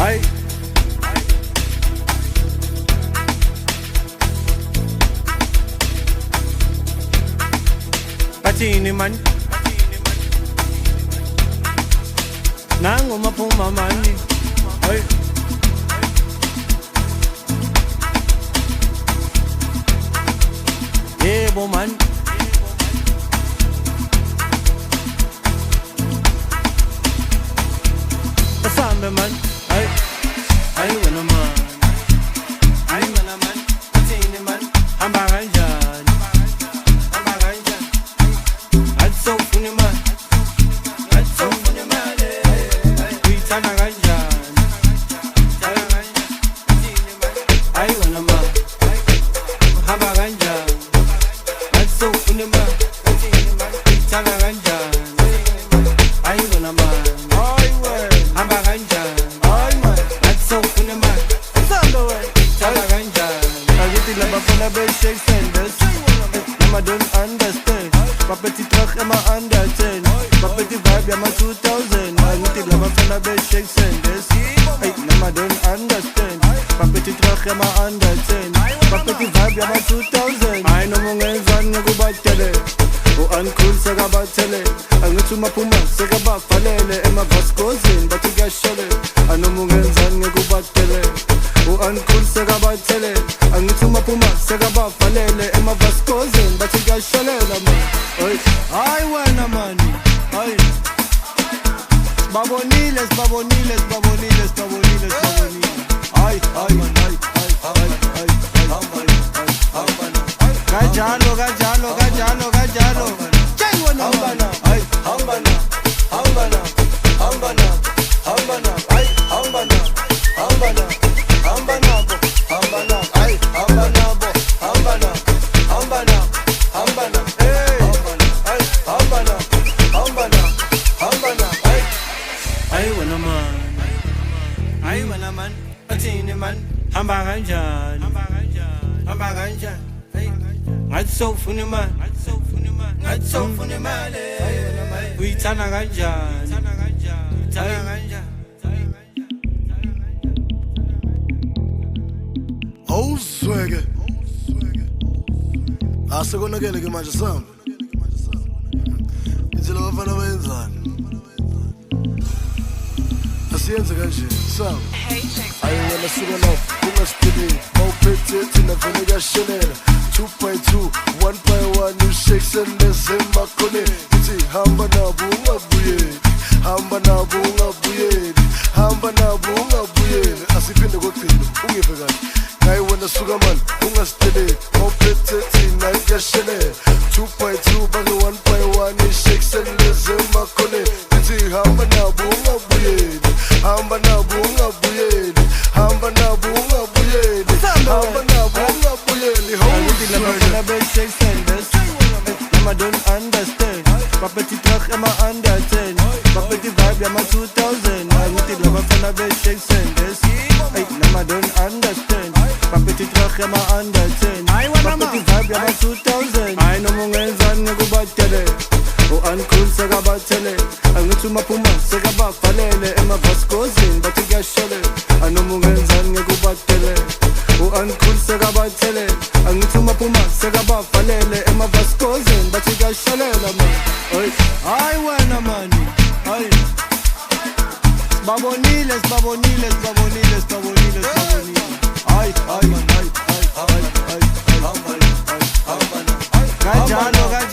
Hayi bathini man nangu maphuma mani hayi yebo man asambe man hayi hayi wena man hayi wena man bathini man hamba kanjani hamba kanjani so funny man, that's so funny man. We turn a ganja, I wanna man, have a ganja. That's so funny man, we turn a ganja, I wanna man, have a ganja, that's so funny man. Turn a ganja, I get the love for the best shake senders. I don't understand. Papeti terug in my under 10. Papeti vibe, ja maar 2000. Maar moet die langer van de best shake senders. Hey, nee maar don't understand. Papeti terug in my under 10. Papeti vibe, ja maar 2000. I know mo ngayon saan nagubatele. O uncool sa kabatele. Ang natsumapuma sa kabafalele. E mavaskosin, ba't igashale. Ano mo ngayon saan nagubatele. O uncool sa kabatele. Ang natsumapuma sa kabafalele. E mavaskosin, ba't igashale naman. Ay, buena mani. Ay. Baboniles, baboniles, baboniles, baboniles, baboniles. Ay, ay, ay, ay, ay, ay, ay. Gajalo, gajalo, gajalo, gajalo. Chay buena mani. Ay, hambana, hambana, hambana, hambana. Ay, hambana, hambana, hambana, hambana. Ay, hambana, hambana, hambana, hambana. Ay wala man, bathini man, hamba kanjani, hamba kanjani, ngathi sowufuna imali, ngathi sowufuna imali, uyithanda kanjani, uyithanda kanjani. Awuzweke asekonakele ke manje sami ithi lo bafana bayenzani asiyenze kanje sami ayi wena suka la ungasipheleli mawuphethe thina vele kuyashelela 2.2 1.1 ushakes enezemakhoneni ithi hamba nabo ungabuyeli hamba nabo ungabuyeli hamba nabo ungabuyeli asiphinde kokugcina ungive kahle ngayi wena suka man ungasipheleli mawuphethe thina kuyashelela 2.2 bake 1.1 ushakes enezemakhoneni ithi hamba nabo ungabuyeli hamba nabo ungabuyeli hamba nabo ungabuyeli hamba nabo ungabuyeli I don't understand. Papeti terug in my under 10. Papeti vibe, ja maar 2000. I moet die lover van de best shake senders. Hey, nee maar don't understand. Papeti terug in my under 10. Papeti vibe, ja maar 2000. I know mo ngayon saan nagubatele. O uncool sa kabatele. Ang natsumapuma sa kabafalele. E mavaskosin, ba't igashale. Ano mo ngayon saan nagubatele. O uncool sa kabatele. Ang natsumapuma sa kabafalele. E mavaskosin, ba't igashale naman. Ay, wena mani. Ay. Baboniles, baboniles, baboniles, baboniles, baboniles. Ay, ay, ay, ay, ay, ay, ay, ay, ay, ay. Gajalo, gajalo.